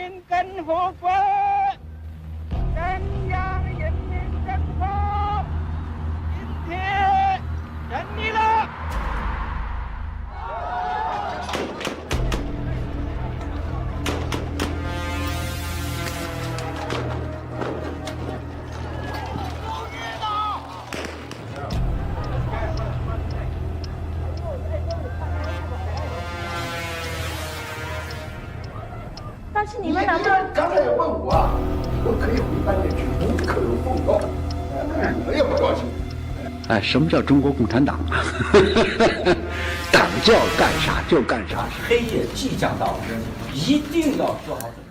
民共和国中央人民政府今天成立了。但是你们能不能？刚才也问我啊，我可以回半点去，无可奉告。你们也不高兴。哎，什么叫中国共产党啊？党叫干啥就干啥。黑夜即将到来，一定要做好准备。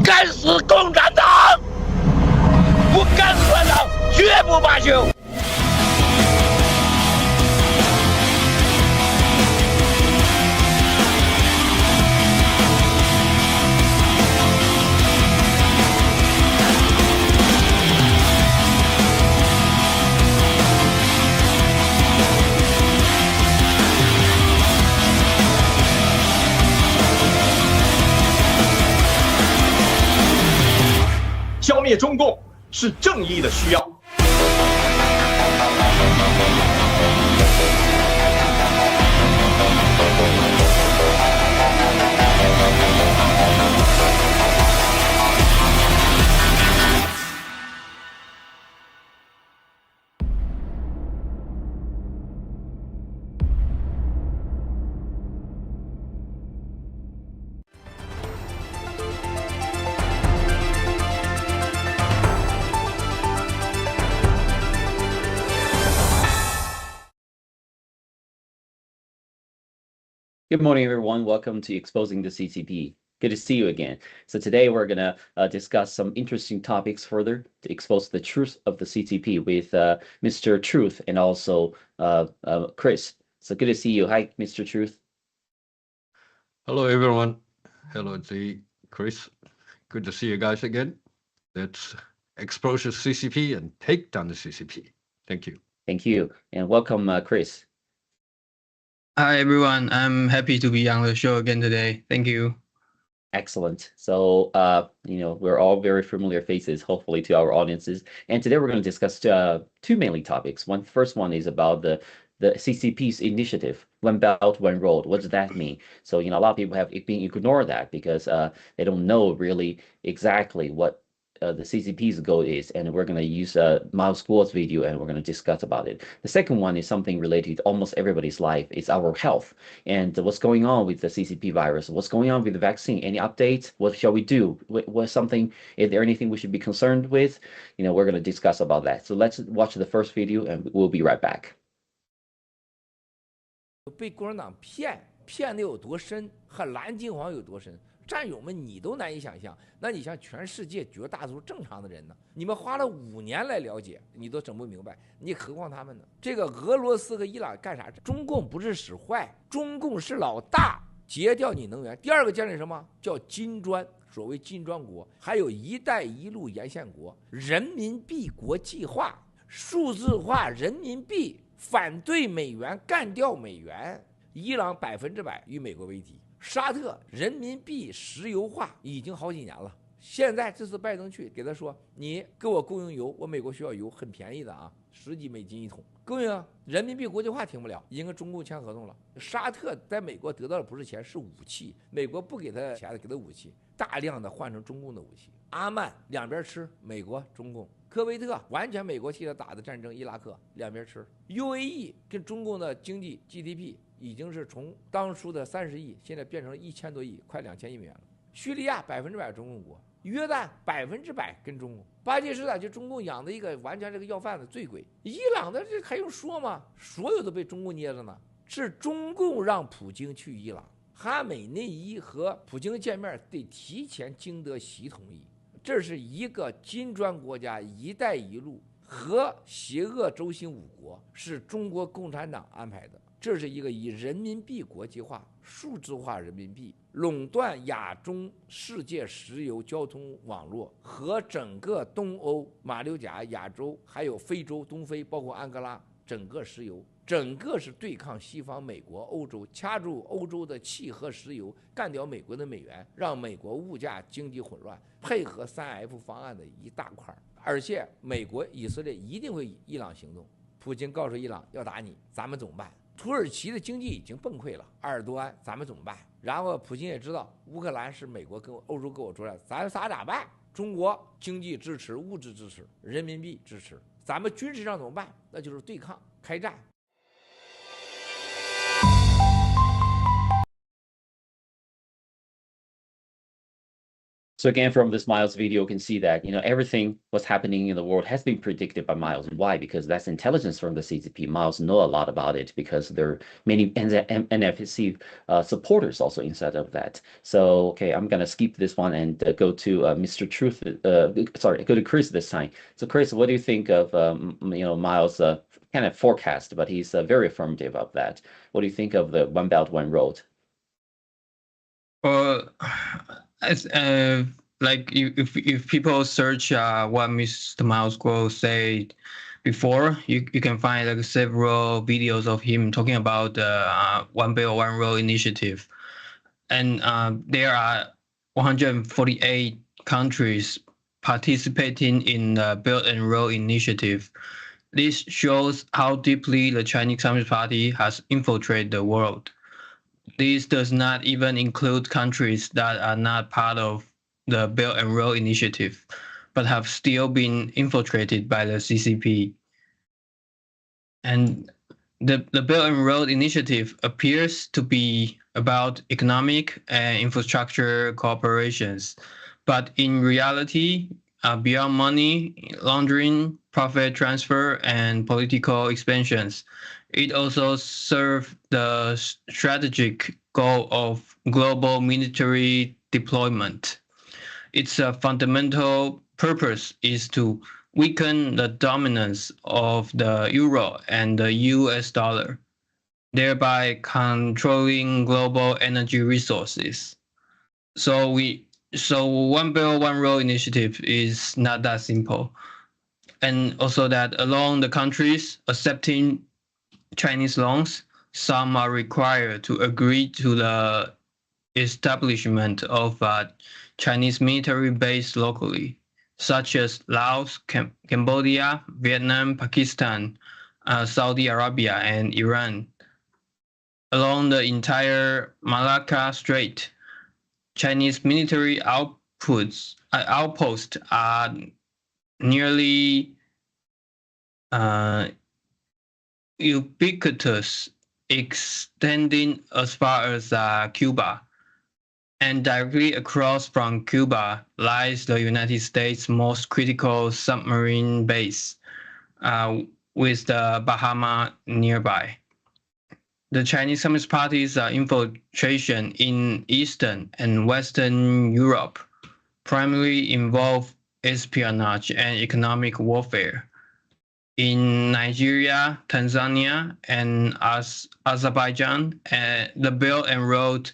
干死共产党！不干死共产党，绝不罢休！消灭中共是正义的需要。Good morning, everyone. Welcome to Exposing the CCP. Good to see you again. So today we're going to discuss some interesting topics further to expose the truth of the CCP with Mr. Truth and also Chris. So good to see you. Hi, Mr. Truth. Hello, everyone. Hello, Zee, Chris. Good to see you guys again. Let's expose the CCP and take down the CCP. Thank you. Thank you. And welcome, Chris. Hi, everyone. I'm happy to be on the show again today. Thank you. Excellent. So, we're all very familiar faces, hopefully, to our audiences. And today we're going to discuss two mainly topics. First one is about the CCP's initiative, One Belt, One Road. What does that mean? So, a lot of people have been ignored that because they don't know really exactly what the CCP's goal is, and we're going to use Miles Schools video and we're going to discuss about it. The second one is something related to almost everybody's life. It's our health and what's going on with the CCP virus. What's going on with the vaccine? Any updates? What shall we do? Is there anything we should be concerned with? We're going to discuss about that. So let's watch the first video and we'll be right back. 被共产党骗得有多深，和蓝金黄有多深，战友们你都难以想象。那你像全世界绝大多数正常的人呢，你们花了5年来了解，你都整不明白，你何况他们呢？这个俄罗斯和伊朗干啥？中共不是使坏，中共是老大，截掉你能源。第二个建立什么叫金砖？所谓金砖国，还有一带一路沿线国，人民币国际化，数字化人民币。反对美元，干掉美元。伊朗100%与美国为敌。沙特人民币石油化已经好几年了。现在这次拜登去给他说，你给我供应油，我美国需要油，很便宜的啊，10几美金一桶，供应啊。人民币国际化停不了，已经跟中共签合同了。沙特在美国得到的不是钱，是武器，美国不给他钱，给他武器，大量的换成中共的武器。阿曼两边吃，美国、中共。科威特完全美国替他打的战争，伊拉克两边吃。UAE 跟中共的经济 GDP 已经是从当初的30亿，现在变成了1000多亿，快2000亿美元了。叙利亚100%中共国，约旦100%跟中共，巴基斯坦就中共养的一个完全这个要饭的醉鬼，伊朗的这还用说吗？所有都被中共捏着呢。是中共让普京去伊朗，哈美内伊和普京见面得提前经得习同意，这是一个金砖国家一带一路和邪恶轴心5国是中国共产党安排的，这是一个以人民币国际化、数字化人民币垄断亚中世界石油交通网络和整个东欧、马六甲、亚洲还有非洲、东非，包括安哥拉，整个石油。整个是对抗西方、美国、欧洲，掐住欧洲的气和石油，干掉美国的美元，让美国物价经济混乱，配合3F 方案的一大块。而且美国、以色列一定会伊朗行动。普京告诉伊朗要打你，咱们怎么办？土耳其的经济已经崩溃了，埃尔多安，咱们怎么办？然后普京也知道乌克兰是美国跟欧洲跟我说的，咱仨咋办？中国经济支持、物质支持、人民币支持，咱们军事上怎么办？那就是对抗、开战。So again, from this Miles video, you can see that, everything what's happening in the world has been predicted by Miles. And why? Because that's intelligence from the CCP. Miles know a lot about it because there are many NFC supporters also inside of that. So, okay, I'm going to skip this one and go to Mr. Truth. Go to Chris this time. So, Chris, what do you think of, Miles' kind of forecast? But he's very affirmative of that. What do you think of the One Belt, One Road? Like if people search what Mr. Miles Guo said before, you can find like several videos of him talking about the One Belt One Road initiative, and there are 148 countries participating in the Belt and Road initiative. This shows how deeply the Chinese Communist Party has infiltrated the world. This does not even include countries that are not part of the Belt and Road initiative, but have still been infiltrated by the CCP. And the Belt and Road initiative appears to be about economic and infrastructure cooperations, but in reality, beyond money laundering, profit transfer, and political expansions, it also served the strategic goal of global military deployment. Its fundamental purpose is to weaken the dominance of the euro and the US dollar, thereby controlling global energy resources. So One Belt, One Road initiative is not that simple. And also that along the countries accepting Chinese loans, some are required to agree to the establishment of Chinese military base locally, such as Laos, Cambodia, Vietnam, Pakistan, Saudi Arabia, and Iran. Along the entire Malacca Strait, Chinese military outposts are nearly ubiquitous, extending as far as Cuba. And directly across from Cuba lies the United States' most critical submarine base, with the Bahamas nearby. The Chinese Communist Party's infiltration in Eastern and Western Europe primarily involve espionage and economic warfare. In Nigeria, Tanzania, and Azerbaijan, the Belt and Road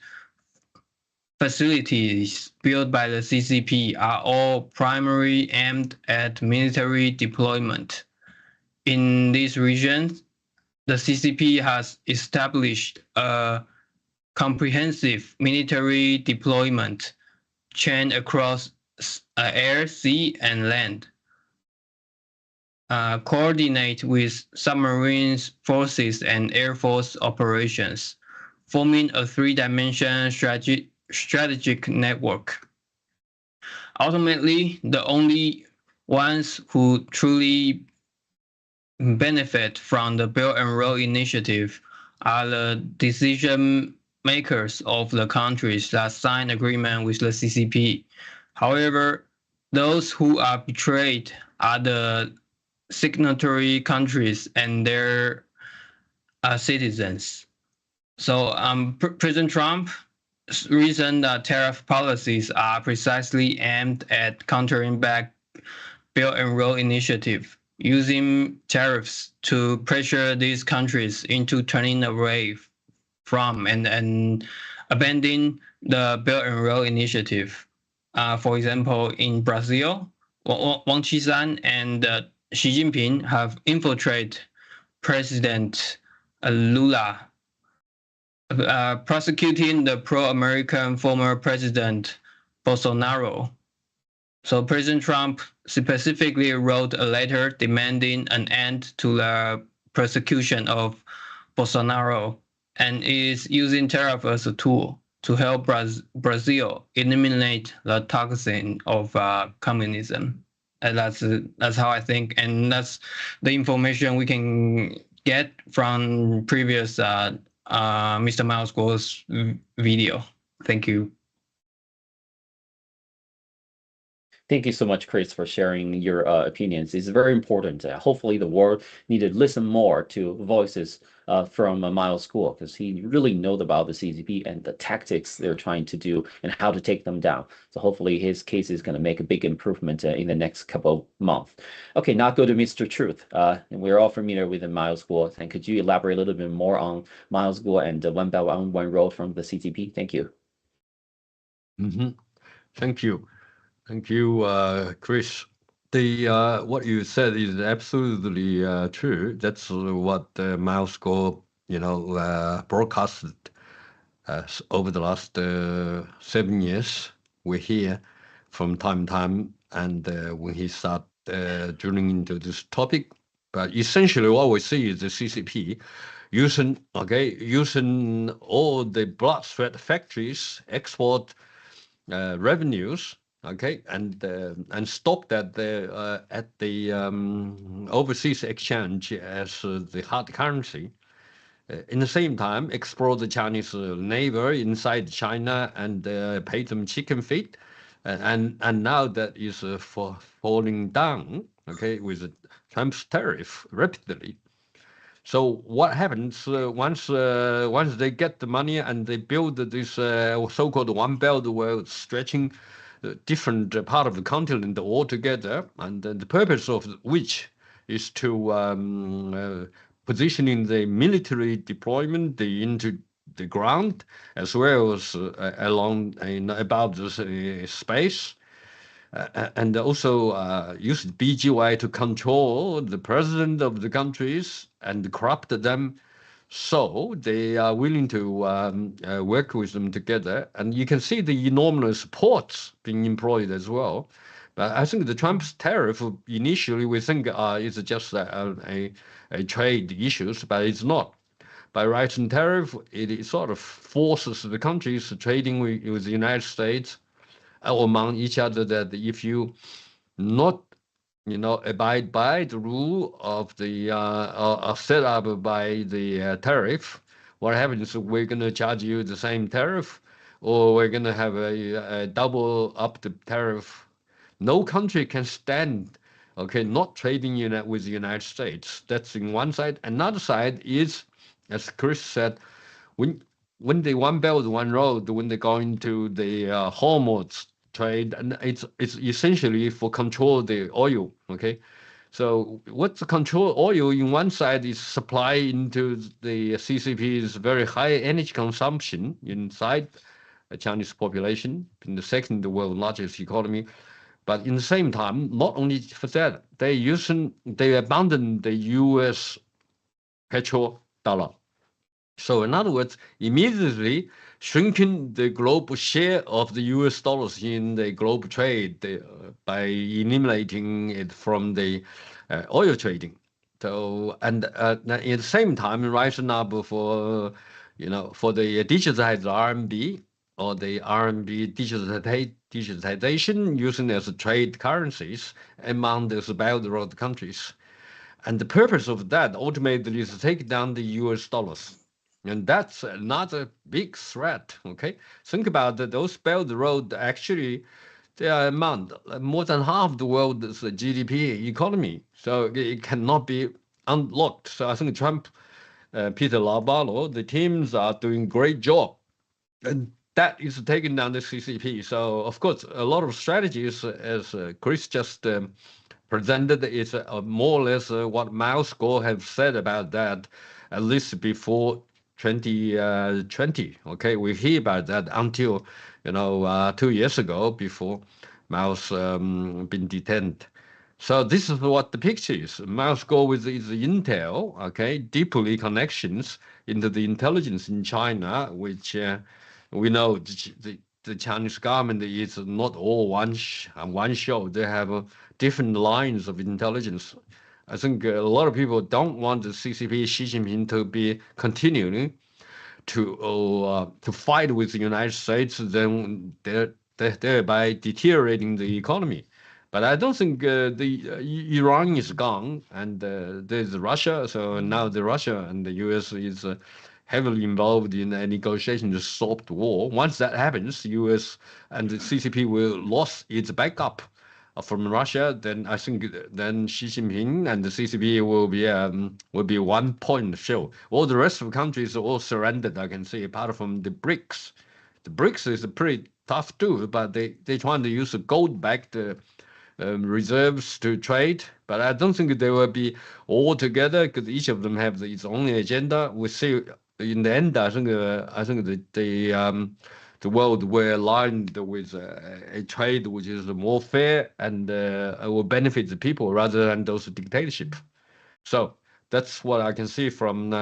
facilities built by the CCP are all primarily aimed at military deployment. In these regions, the CCP has established a comprehensive military deployment chain across air, sea, and land. Coordinate with submarine forces and air force operations, forming a three-dimensional strategic network. Ultimately, the only ones who truly benefit from the Belt and Road initiative are the decision makers of the countries that sign agreement with the CCP. However, those who are betrayed are the signatory countries and their citizens. So President Trump's recent tariff policies are precisely aimed at countering back Belt and Road Initiative, using tariffs to pressure these countries into turning away from and abandoning the Belt and Road Initiative. For example, in Brazil, Wang Qishan and Xi Jinping have infiltrated President Lula, prosecuting the pro-American former president Bolsonaro. So President Trump specifically wrote a letter demanding an end to the persecution of Bolsonaro and is using tariff as a tool to help Brazil eliminate the toxin of communism. And that's how I think, and that's the information we can get from previous Mr. Miles Guo's video. Thank you. Thank you so much, Chris, for sharing your opinions. It's very important. Hopefully, the world need to listen more to voices from Miles Guo, because he really knows about the CCP and the tactics they're trying to do and how to take them down. So hopefully, his case is going to make a big improvement in the next couple of months. Okay, now go to Mr. Truth. And we're all familiar with Miles Guo. And could you elaborate a little bit more on Miles Guo and One Belt One Road from the CCP? Thank you. Thank you. Thank you, Chris. What you said is absolutely true. That's what Miles Guo, broadcasted over the last 7 years. We hear from time to time, and when he start drilling into this topic, but essentially what we see is the CCP using all the blood sweat factories export revenues. And stop that at the overseas exchange as the hard currency. In the same time, exploit the Chinese neighbor inside China and pay them chicken feed, and now that is falling down. With the Trump's tariff rapidly. So what happens once they get the money and they build this so-called One Belt Road stretching different part of the continent altogether, and the purpose of which is to positioning the military deployment into the ground as well as along about the space, and also use BGY to control the president of the countries and corrupt them. So they are willing to work with them together, and you can see the enormous ports being employed as well. But I think the Trump's tariff initially we think is just a trade issues, but it's not. By writing tariff, it sort of forces the countries trading with the United States among each other that if you not abide by the rule of the set up by the tariff, what happens is we're going to charge you the same tariff, or we're going to have a double up the tariff. No country can stand, not trading with the United States. That's in one side. Another side is, as Chris said, when the One Belt, One Road, when they go into the Hormuz trade, and it's essentially for control the oil. So what's the control oil in one side is supply into the CCP's very high energy consumption inside the Chinese population, in the second world largest economy. But in the same time, not only for that, they abandon the US petrol dollar. So in other words, immediately shrinking the global share of the US dollars in the global trade by eliminating it from the oil trading. So and at the same time, rising up for the digitized RMB or the RMB digitization using as trade currencies among the Belt and Road countries. And the purpose of that ultimately is to take down the US dollars. And that's another big threat. Okay, think about those Belt Road. Actually, they are among more than half the world's GDP economy. So it cannot be unlocked. So I think Trump, Peter Lavallo, the teams are doing great job, and that is taking down the CCP. So of course, a lot of strategies, as Chris just presented, is more or less what Mouse Gore have said about that, at least before 2020. Okay, we hear about that until 2 years ago, before Mao's been detained. So this is what the picture is. Mouse Gore with his intel, okay, deeply connections into the intelligence in China, which we know the Chinese government is not all one show. They have different lines of intelligence. I think a lot of people don't want the CCP, Xi Jinping, to be continuing to fight with the United States, then thereby deteriorating the economy. But I don't think Iran is gone, and there's Russia. So now the Russia and the U.S. is heavily involved in a negotiation to stop the war. Once that happens, U.S. and the CCP will lose its backup from Russia. Then I think then Xi Jinping and the CCP will be one point show. All the rest of the countries are all surrendered, I can say, apart from the BRICS. The BRICS is pretty tough too, but they trying to use the gold-backed reserves to trade. But I don't think they will be all together, because each of them have its own agenda. We see in the end, I think the world will align with a trade which is more fair and will benefit the people rather than those dictatorship. So that's what I can see from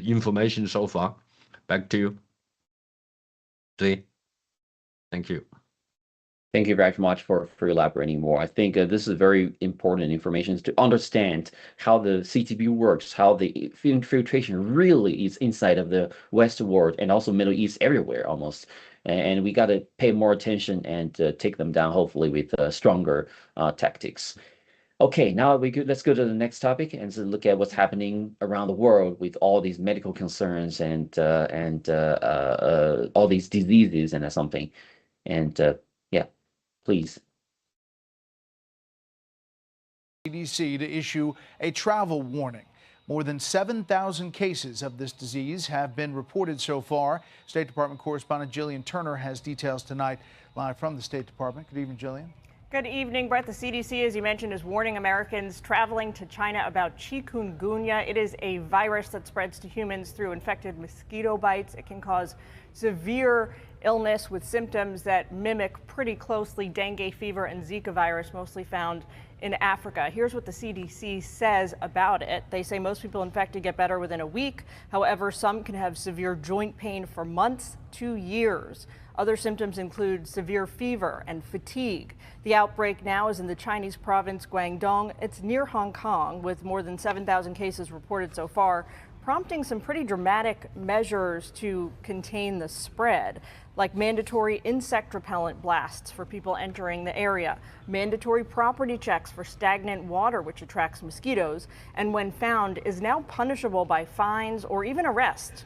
information so far. Back to you, Zee. Thank you. Thank you very much for elaborating more. I think this is very important information to understand how the CCP works, how the infiltration really is inside of the West world and also Middle East everywhere almost. And we got to pay more attention and take them down, hopefully with stronger tactics. Okay, now let's go to the next topic and so look at what's happening around the world with all these medical concerns and all these diseases and something. And yeah, please. CDC to issue a travel warning. More than 7,000 cases of this disease have been reported so far. State Department correspondent Jillian Turner has details tonight live from the State Department. Good evening, Jillian. Good evening, Brett. The CDC, as you mentioned, is warning Americans traveling to China about chikungunya. It is a virus that spreads to humans through infected mosquito bites. It can cause severe illness with symptoms that mimic pretty closely dengue fever and Zika virus, mostly found in Africa. Here's what the CDC says about it. They say most people infected get better within a week. However, some can have severe joint pain for months to years. Other symptoms include severe fever and fatigue. The outbreak now is in the Chinese province Guangdong. It's near Hong Kong, with more than 7,000 cases reported so far, prompting some pretty dramatic measures to contain the spread, like mandatory insect repellent blasts for people entering the area, mandatory property checks for stagnant water, which attracts mosquitoes, and when found is now punishable by fines or even arrest.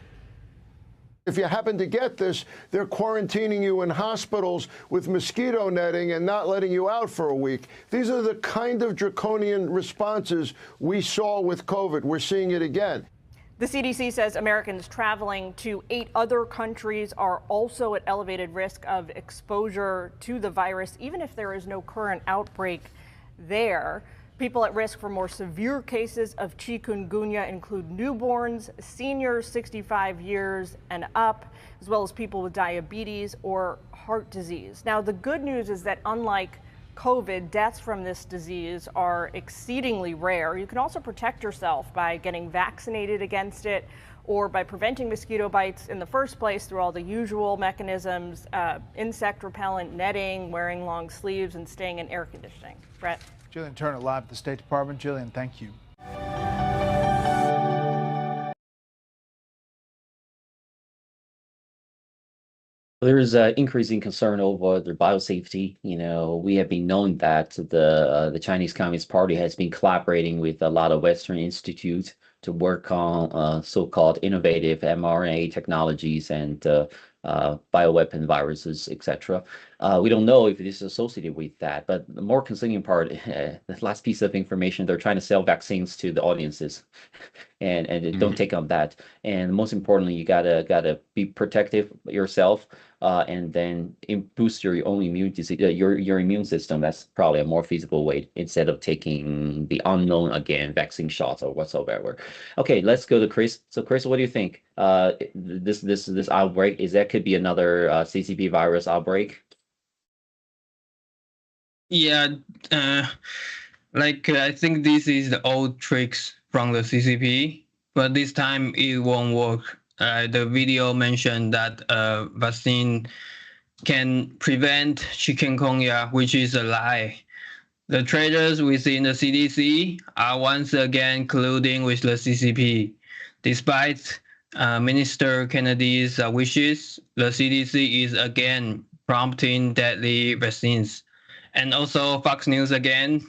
If you happen to get this, they're quarantining you in hospitals with mosquito netting and not letting you out for a week. These are the kind of draconian responses we saw with COVID. We're seeing it again. The CDC says Americans traveling to 8 other countries are also at elevated risk of exposure to the virus, even if there is no current outbreak there. People at risk for more severe cases of chikungunya include newborns, seniors 65 years and up, as well as people with diabetes or heart disease. Now, the good news is that unlike COVID, deaths from this disease are exceedingly rare. You can also protect yourself by getting vaccinated against it or by preventing mosquito bites in the first place through all the usual mechanisms, insect repellent, netting, wearing long sleeves, and staying in air conditioning. Brett? Jillian Turner live at the State Department. Jillian, thank you. There is increasing concern over their biosafety. You know, we have been knowing that the Chinese Communist Party has been collaborating with a lot of Western institutes work on so-called innovative mRNA technologies and bioweapon viruses, etc. We don't know if it is associated with that, but the more concerning part, the last piece of information, they're trying to sell vaccines to the audiences, and don't take on that. And most importantly, you gotta be protective yourself, and then boost your own your immune system. That's probably a more feasible way instead of taking the unknown again, vaccine shots or whatsoever. Okay, let's go to Chris. So Chris, what do you think? This outbreak, is that could be another CCP virus outbreak? Yeah, I think this is the old tricks from the CCP, but this time it won't work. The video mentioned that vaccine can prevent chikungunya, which is a lie. The traders within the CDC are once again colluding with the CCP. Despite Minister Kennedy's wishes, the CDC is again prompting deadly vaccines. And also Fox News again,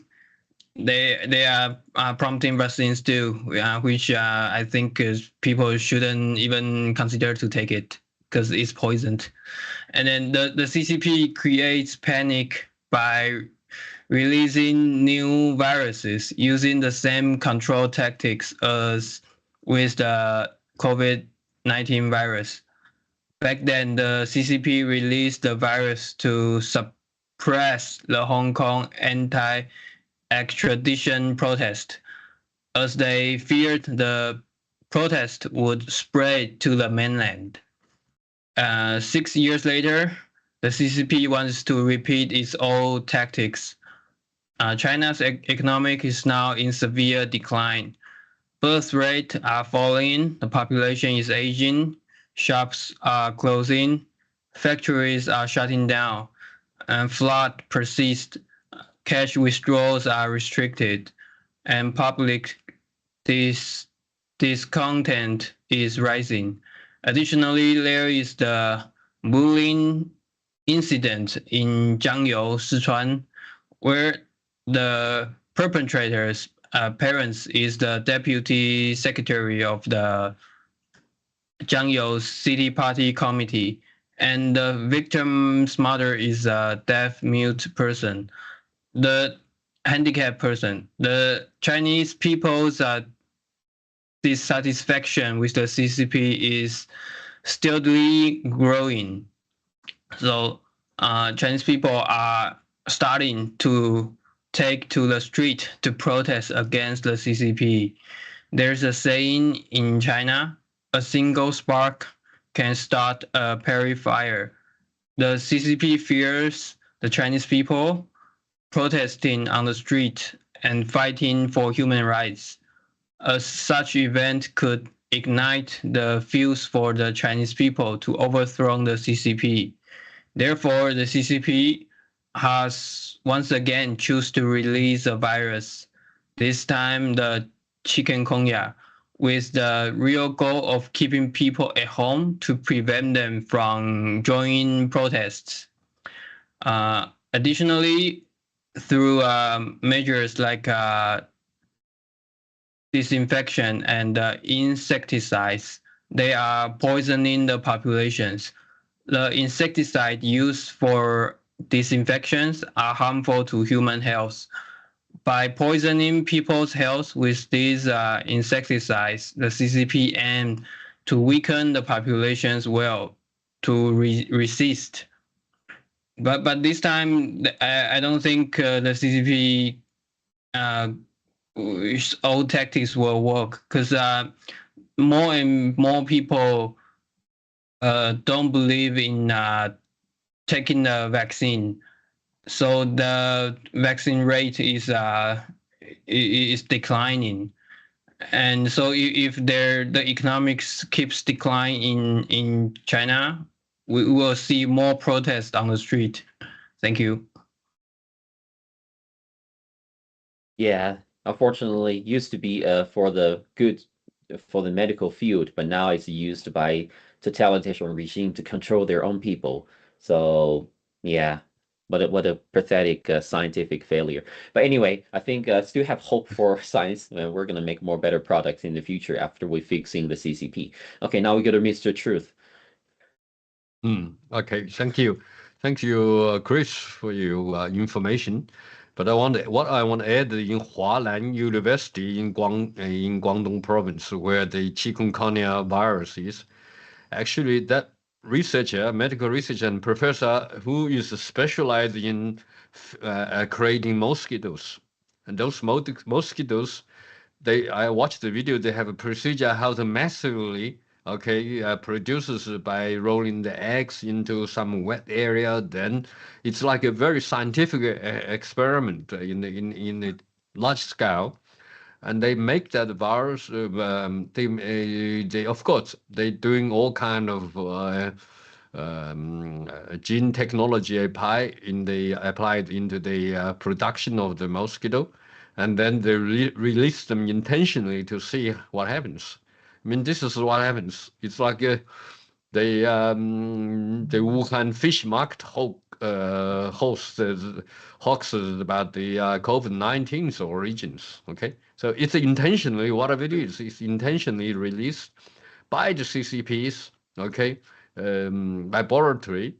they are prompting vaccines too, which I think people shouldn't even consider to take it because it's poisoned. And then the CCP creates panic by releasing new viruses using the same control tactics as with the COVID-19 virus. Back then, the CCP released the virus to suppress the Hong Kong anti-extradition protest, as they feared the protest would spread to the mainland. 6 years later, the CCP wants to repeat its old tactics. China's economic is now in severe decline. Birth rates are falling, the population is aging, shops are closing, factories are shutting down, and flood persists. Cash withdrawals are restricted, and public discontent is rising. Additionally, there is the bullying incident in Jiangyou, Sichuan, where the perpetrator's parents is the deputy secretary of the Jiangyou City Party Committee, and the victim's mother is a deaf-mute person, the handicapped person. The Chinese people's dissatisfaction with the CCP is steadily growing. So Chinese people are starting to take to the street to protest against the CCP. There's a saying in China, a single spark can start a prairie fire. The CCP fears the Chinese people protesting on the street and fighting for human rights. Such event could ignite the fuse for the Chinese people to overthrow the CCP. Therefore, the CCP has once again choose to release a virus, this time the chikungunya, with the real goal of keeping people at home to prevent them from joining protests. Additionally, through measures like disinfection and insecticides, they are poisoning the populations. The insecticide used for disinfections are harmful to human health. By poisoning people's health with these insecticides, the CCP aimed to weaken the population's will to resist. But this time, I don't think the CCP old tactics will work, because more and more people don't believe in taking the vaccine. So the vaccine rate is declining, and so if the economics keeps declining in China, we will see more protests on the street. Thank you. Yeah, unfortunately, it used to be for the medical field, but now it's used by totalitarian regime to control their own people. So yeah, what a pathetic scientific failure. But anyway, I think still have hope for science. We're gonna make more better products in the future after we fixing the CCP. Okay, now we go to Mr. Truth. Okay, thank you, Chris, for your information. But what I want to add in Hualan University in Guangdong Province, where the chikungunya virus is, actually that researcher, medical researcher and professor who is specialized in creating mosquitoes, and those mosquitoes, I watched the video. They have a procedure how to massively produces by rolling the eggs into some wet area. Then it's like a very scientific experiment in a large scale, and they make that virus. They of course they doing all kind of gene technology applied into the production of the mosquito, and then they release them intentionally to see what happens. I mean, this is what happens. It's like the Wuhan fish market hoaxes about the COVID-19's origins. Okay, so it's intentionally, whatever it is, it's intentionally released by the CCP's laboratory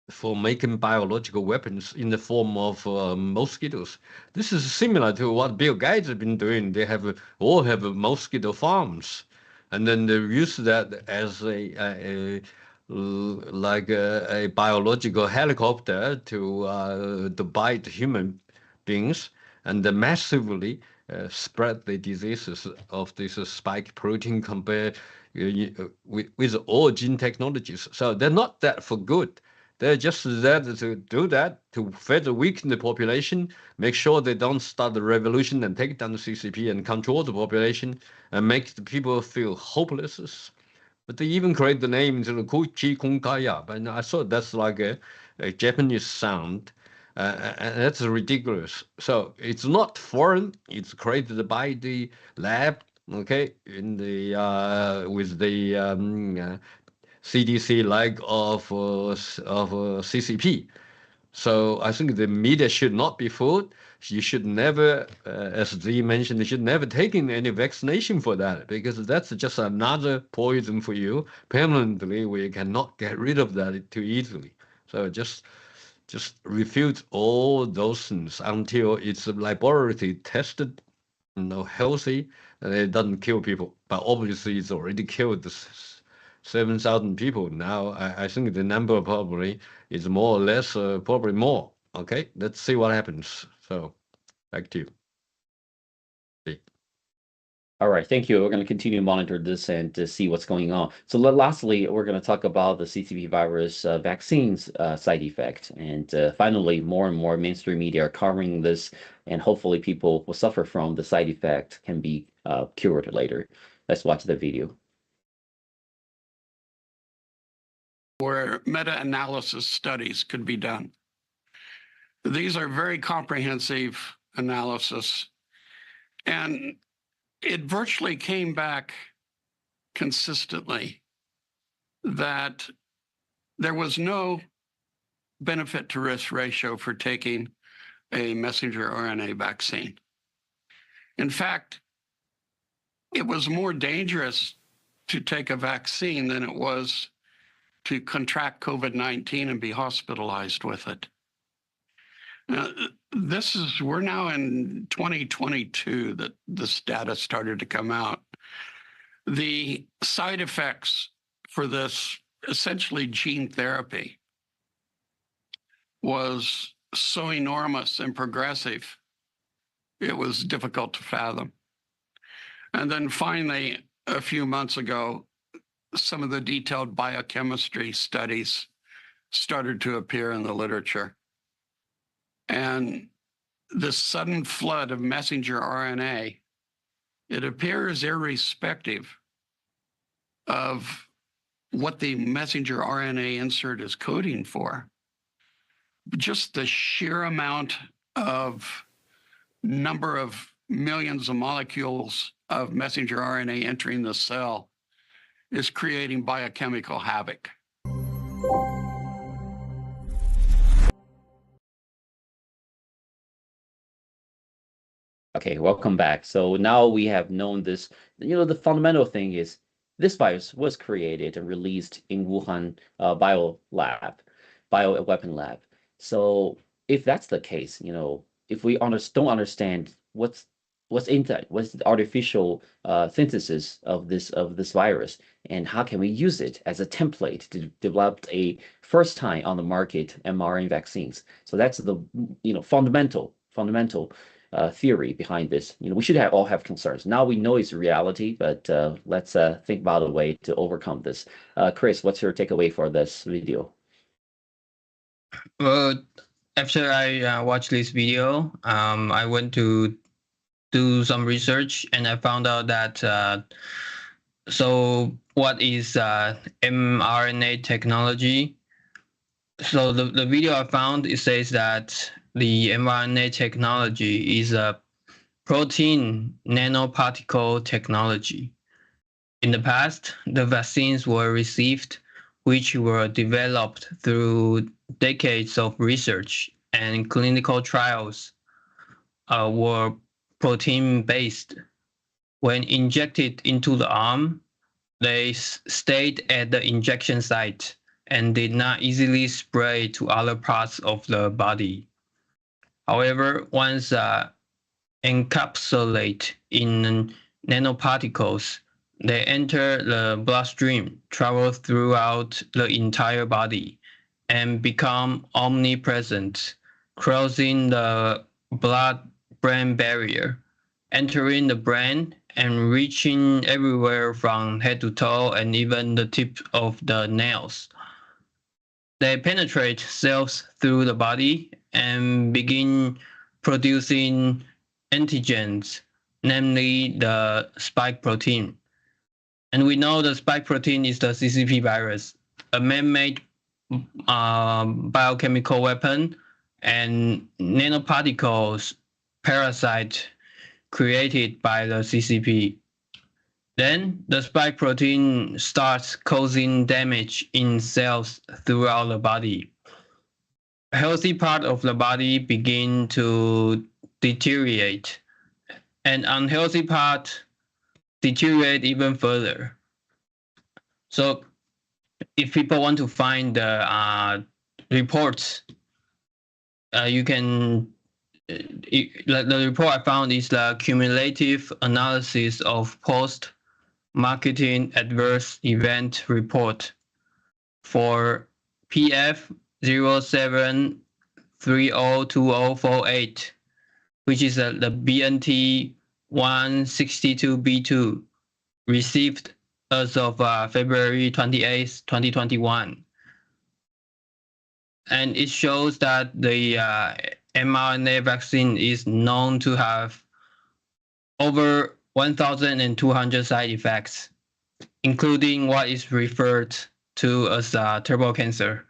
for making biological weapons in the form of mosquitoes. This is similar to what Bill Gates has been doing. They all have mosquito farms, and then they use that as a biological helicopter to bite human beings, and they massively spread the diseases of this spike protein compared with all gene technologies. So they're not that for good. They're just there to do that, to further weaken the population, make sure they don't start the revolution and take down the CCP and control the population and make the people feel hopeless. But they even create the name into the chikungunya. But I thought that's like a Japanese sound, and that's ridiculous. So it's not foreign. It's created by the lab, in the with the CDC of CCP. So I think the media should not be fooled. You should never, as Zee mentioned, you should never take in any vaccination for that, because that's just another poison for you permanently, where you cannot get rid of that too easily. So just refute all those things until it's laboratory tested, healthy, and it doesn't kill people. But obviously, it's already killed 7,000 people. Now I think the number probably is more or less, probably more. Okay, let's see what happens. So back to you. All right, thank you. We're going to continue to monitor this and to see what's going on. So lastly, we're going to talk about the CCP virus vaccines side effect. And finally, more and more mainstream media are covering this, and hopefully people will suffer from the side effect can be cured later. Let's watch the video. Where meta-analysis studies could be done. These are very comprehensive analysis, and it virtually came back consistently that there was no benefit to risk ratio for taking a messenger RNA vaccine. In fact, it was more dangerous to take a vaccine than it was to contract COVID-19 and be hospitalized with it. Now, we're now in 2022 that this data started to come out. The side effects for this essentially gene therapy was so enormous and progressive, it was difficult to fathom. And then finally, a few months ago, some of the detailed biochemistry studies started to appear in the literature. And this sudden flood of messenger RNA, it appears irrespective of what the messenger RNA insert is coding for. Just the sheer amount of number of millions of molecules of messenger RNA entering the cell is creating biochemical havoc. Okay, welcome back. So now we have known this. The fundamental thing is this virus was created and released in Wuhan bioweapon lab. So if that's the case, if we don't understand what's the artificial synthesis of this virus, and how can we use it as a template to develop a first time on the market mRNA vaccines. So that's the fundamental theory behind this. We should all have concerns. Now we know it's reality, but let's think about a way to overcome this. Chris, what's your takeaway for this video? Well, after I watched this video, I went to do some research, and I found out that so what is mRNA technology? So the video I found, it says that the mRNA technology is a protein nanoparticle technology. In the past, the vaccines were received, which were developed through decades of research and clinical trials, were protein-based. When injected into the arm, they stayed at the injection site and did not easily spread to other parts of the body. However, once encapsulated in nanoparticles, they enter the bloodstream, travel throughout the entire body, and become omnipresent, crossing the blood-brain barrier, entering the brain and reaching everywhere from head to toe and even the tip of the nails. They penetrate cells through the body and begin producing antigens, namely the spike protein. And we know the spike protein is the CCP virus, a man-made biochemical weapon and nanoparticles parasite created by the CCP. Then the spike protein starts causing damage in cells throughout the body. A healthy part of the body begin to deteriorate, and unhealthy part deteriorate even further. So if people want to find the reports, you can, the report I found is the cumulative analysis of post-marketing adverse event report for PF 07302048, which is the BNT 162B2, received as of February 28, 2021. And it shows that the mRNA vaccine is known to have over 1,200 side effects, including what is referred to as turbo cancer.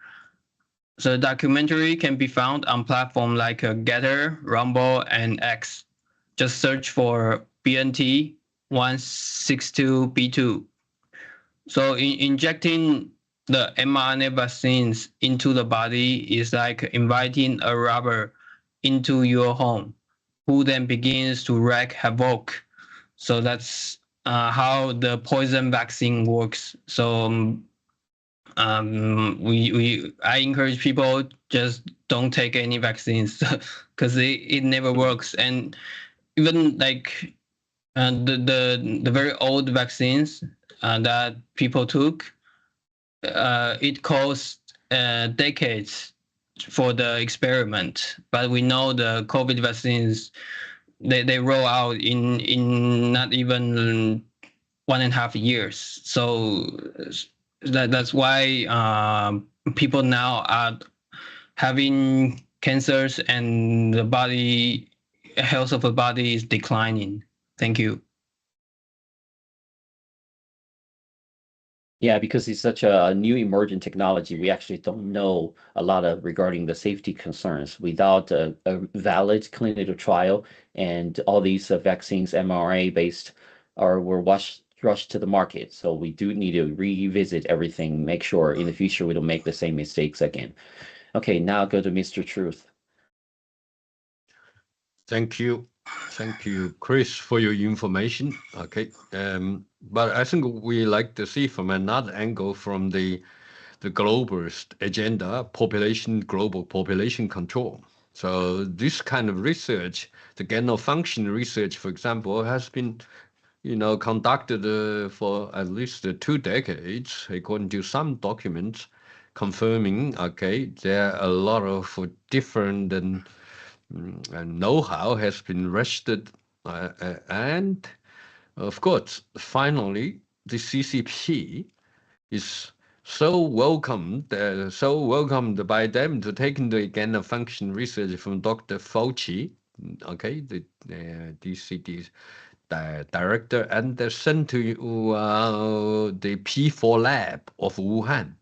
So the documentary can be found on platforms like Getter, Rumble, and X. Just search for BNT 162B2. So injecting the mRNA vaccines into the body is like inviting a robber into your home, who then begins to wreak havoc. So that's how the poison vaccine works. So I encourage people, just don't take any vaccines because it never works. And even like the very old vaccines that people took, it cost decades for the experiment. But we know the COVID vaccines, they roll out in not even 1.5 years. So that's why people now are having cancers and the body health of the body is declining. Thank you. Yeah, because it's such a new emerging technology, we actually don't know a lot regarding the safety concerns. Without a valid clinical trial, and all these vaccines mRNA based were rushed to the market. So we do need to revisit everything, make sure in the future we don't make the same mistakes again. Okay, now go to Mr. Truth. Thank you. Thank you, Chris, for your information. Okay, but I think we like to see from another angle, from the globalist agenda, global population control. So this kind of research, the gain of function research, for example, has been, conducted for at least 2 decades, according to some documents, confirming, okay, there are a lot of different and know-how has been registered, and of course, finally, the CCP is so welcomed by them to take into gain of function research from Dr. Fauci, okay, the DCD director, and they're sent to the P4 lab of Wuhan.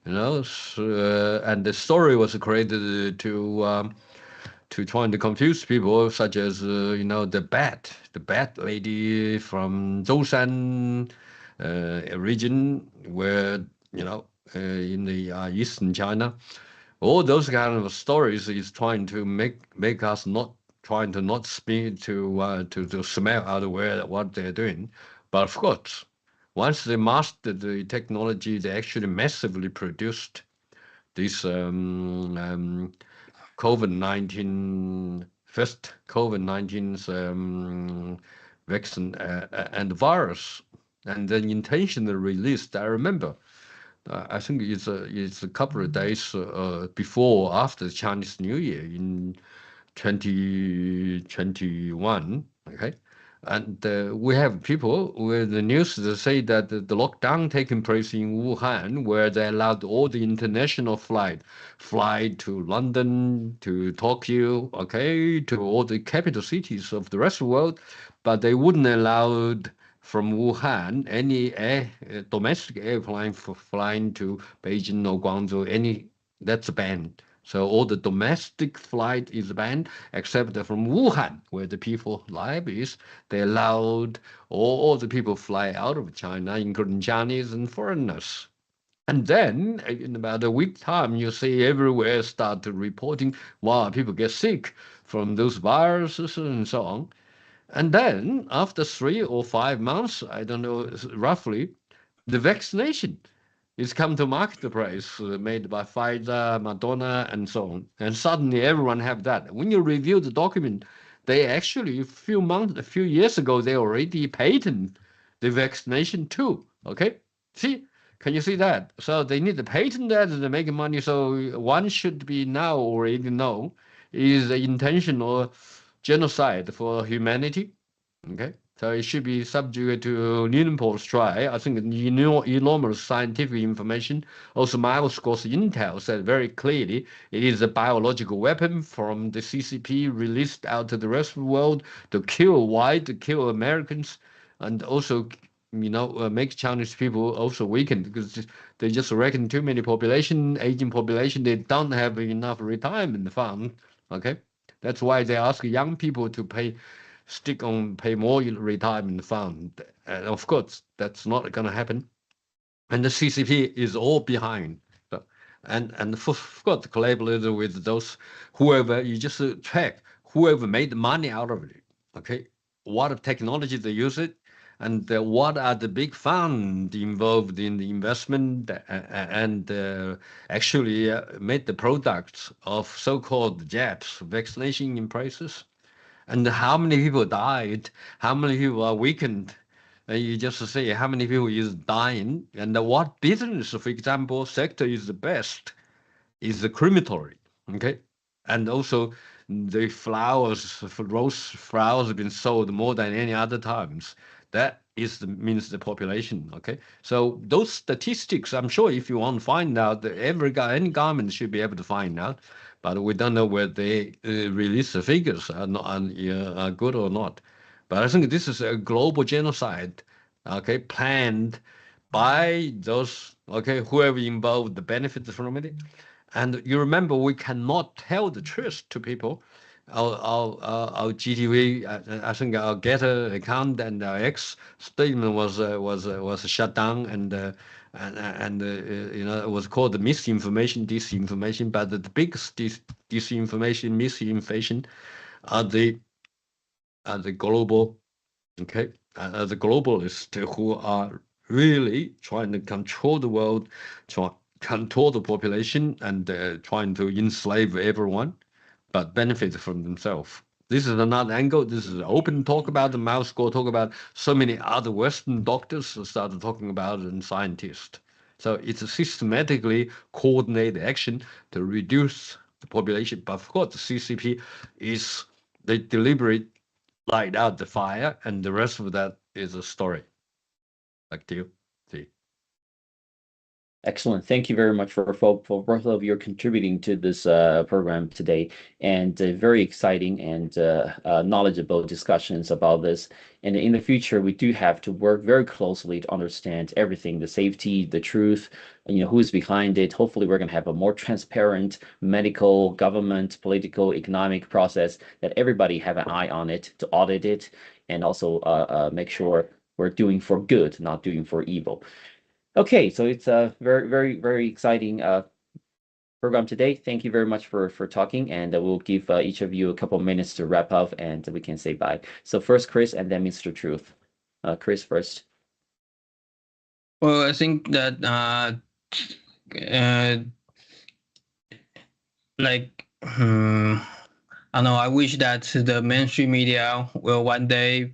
And the story was created to trying to confuse people, such as the bat lady from Zhoushan region, where in the eastern China. All those kind of stories is trying to make us not speak to smell out what they're doing. But of course, once they mastered the technology, they actually massively produced this COVID-19 vaccine and virus, and then intentionally released. I remember, I think it's a couple of days before, after the Chinese New Year in 2021. Okay. And we have people with the news that say that the lockdown taking place in Wuhan, where they allowed all the international fly to London, to Tokyo, okay, to all the capital cities of the rest of the world, but they wouldn't allow from Wuhan any domestic airplane for flying to Beijing or Guangzhou. That's banned. So all the domestic flight is banned, except from Wuhan, where the people live is. They allowed all the people fly out of China, including Chinese and foreigners. And then, in about a week time, you see everywhere start reporting, wow, people get sick from those viruses and so on. And then, after 3 or 5 months, I don't know, roughly, the vaccination is come to marketplace, made by Pfizer, Moderna, and so on. And suddenly everyone have that. When you review the document, they actually, a few years ago, they already patented the vaccination too. Okay? See? Can you see that? So they need to patent that to make money. So one should be now already know is the intentional genocide for humanity. Okay? So it should be subject to Newport's trial. I think enormous scientific information. Also, Microsoft's Intel said very clearly it is a biological weapon from the CCP released out to the rest of the world to kill white, to kill Americans, and also, make Chinese people also weakened, because they just reckon too many aging population. They don't have enough retirement fund. Okay, that's why they ask young people to pay more retirement fund. And of course, that's not going to happen. And the CCP is all behind. And of course, collaborated with those, whoever, you just track, whoever made money out of it. Okay, what technology they use it, and what are the big funds involved in the investment, and actually made the products of so-called jabs, vaccination in places. And how many people died, how many people are weakened. You just say how many people is dying, and what business, for example, sector is the best, is the crematory, okay? And also the rose flowers have been sold more than any other times. That means the population, okay? So those statistics, I'm sure if you want to find out, any government should be able to find out, but we don't know whether they release the figures are good or not. But I think this is a global genocide, okay, planned by those, okay, whoever involved the benefits from it. And you remember, we cannot tell the truth to people. Our GTV, I think our Getter account and our X statement was shut down, and it was called misinformation, disinformation. But the biggest disinformation, misinformation, are the as a global, okay, as a globalist who are really trying to control the world, control the population, and trying to enslave everyone, but benefit from themselves. This is another angle. This is open talk about the mouse score, talk about so many other Western doctors started talking about it and scientists. So it's a systematically coordinated action to reduce the population. But of course, the CCP is, they deliberate light out the fire, and the rest of that is a story. Back to you, Zee. Excellent. Thank you very much for both of you contributing to this program today, and very exciting and knowledgeable discussions about this. And in the future, we do have to work very closely to understand everything, the safety, the truth, who's behind it. Hopefully, we're going to have a more transparent medical, government, political, economic process that everybody have an eye on it to audit it, and also make sure we're doing for good, not doing for evil. Okay, so it's a very, very, very exciting program today. Thank you very much for talking, and we'll give each of you a couple minutes to wrap up, and we can say bye. So first Chris, and then Mr. Truth. Chris first. Well, I think that I don't know, I wish that the mainstream media will one day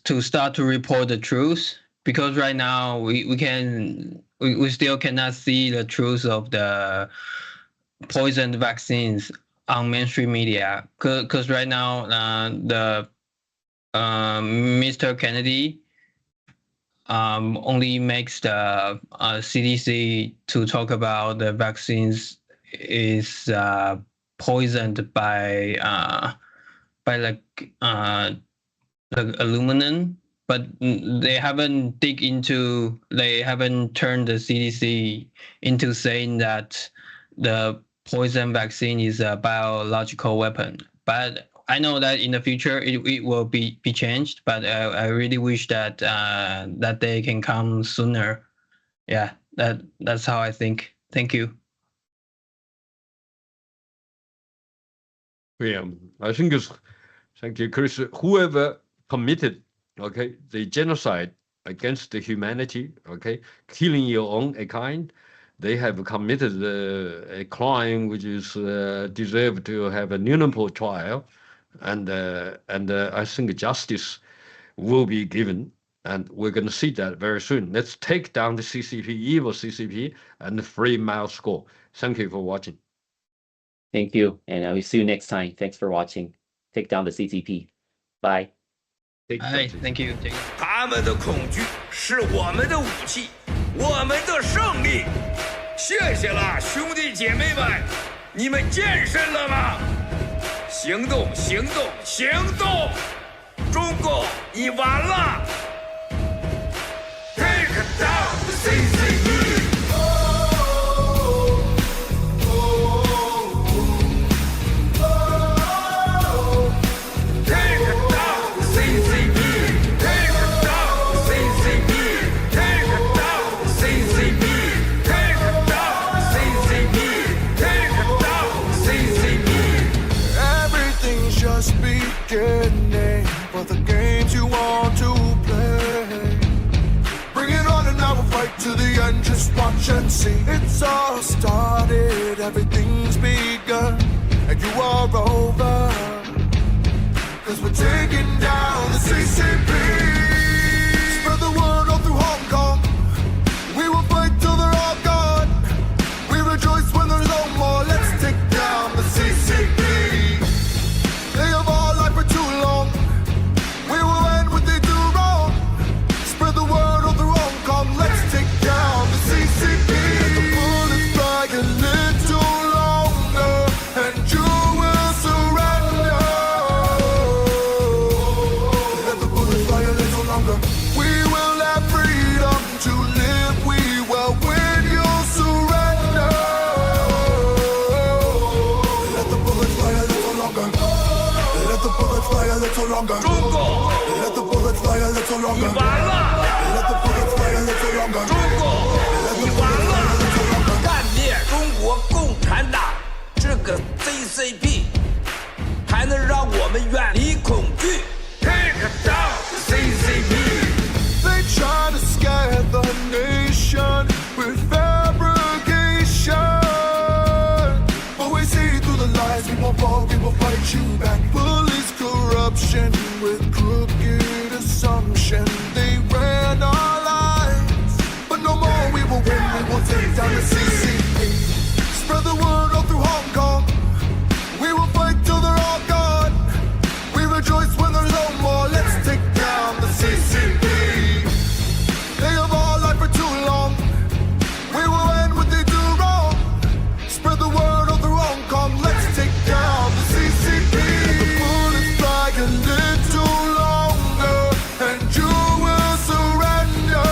to start to report the truth, because right now we still cannot see the truth of the poisoned vaccines on mainstream media, because right now the Mr. Kennedy only makes the CDC to talk about the vaccines is poisoned by aluminum, but they haven't turned the CDC into saying that the poison vaccine is a biological weapon. But I know that in the future it will be changed, but I really wish that that day can come sooner. Yeah, that's how I think. Thank you. Yeah, I think it's, thank you, Chris. Whoever committed, okay, the genocide against the humanity, okay, killing your own kind, they have committed a crime which is deserved to have a Nuremberg trial, and I think justice will be given, and we're going to see that very soon. Let's take down the CCP, evil CCP, and free mouse score. Thank you for watching. Thank you, and I will see you next time. Thanks for watching. Take down the CCP. Bye. Thank you. 他们的恐惧是我们的武器，我们的胜利。谢谢了，兄弟姐妹们，你们健身了吗？行动，行动，行动！中共，你完了 ！Take down the CCP！For the games you want to play, bring it on and I will fight to the end. Just watch and see. It's all started, everything's begun, and you are over, 'cause we're taking down the CCP. Spread the word all through Hong Kong. We will fight till they're all gone. We rejoice when there's no more. Let's take down the CCP. They have all lied for too long. We will end what they do wrong. Spread the word all through Hong Kong. Let's take down the CCP. Let the bullets fly a little longer, and you will surrender. Let the bullets fly a little longer. We will have freedom to live. We will win. You'll surrender. Let the bullets fly a little longer. Let the bullets fly a little longer. 中共， Let the bullets fly a little 你 longer. 完了！ Let the bullets fly a little longer. 中共，你完了！干灭中国共产党这个 CCP！ get you back. Police corruption with crooked assumption. They ran our lives, but no more. We will win. We will take down the CCP. Spread the word all through Hong Kong. We will fight till they're all gone. We rejoice when there's no more. Let's take down the CCP. They have all lied for too long. We will end what they do wrong. Spread the word all through Hong Kong. Let's take down the CCP. Let the bullets fly a little longer, and you will surrender.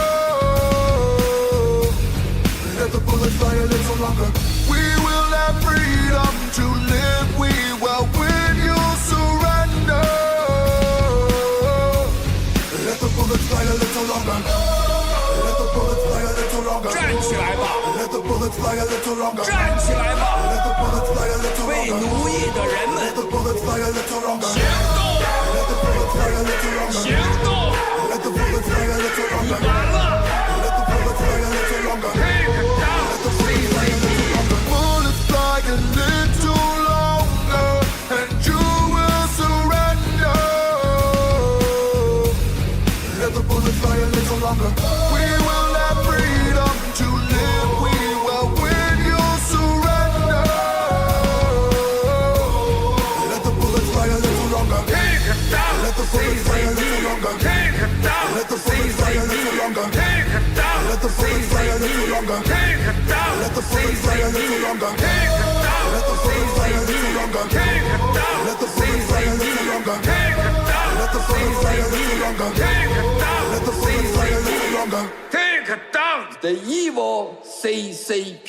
Let the bullets fly a little longer. We will have freedom to live. We will win. You'll surrender. Let the bullets fly a little longer. Let the bullets fly a little longer. 站起来吧！ Let the bullets fly a little longer. 站起来吧！ Let the bullets fly a little 为 longer. 奴役的人们 Let the bullets fly a little longer. 行动！ Let the bullets fly a little longer. 行动！ Let the bullets fly a little longer. 完了！ Let the bullets fly a little longer. Take it down! Let the bullets fly a little longer. Bullets fly a little longer, and you will surrender. Let the bullets fly a little longer. We will have freedom to live. We will win. You'll surrender. Let the bullets fly a little longer. Take it down! Let the bullets fly a little longer. Take it down! Let the bullets fly a little longer. Take it down! Let the bullets fly a little longer. Take it down! Let the bullets fly a little longer. Take it down! Let the bullets fly a little longer. Take it down! Let the bullets fly a little longer. Take it down! Let the bullets fly a little longer. Take it down! Let the bullets fly a little longer. Take it down! The evil CCP.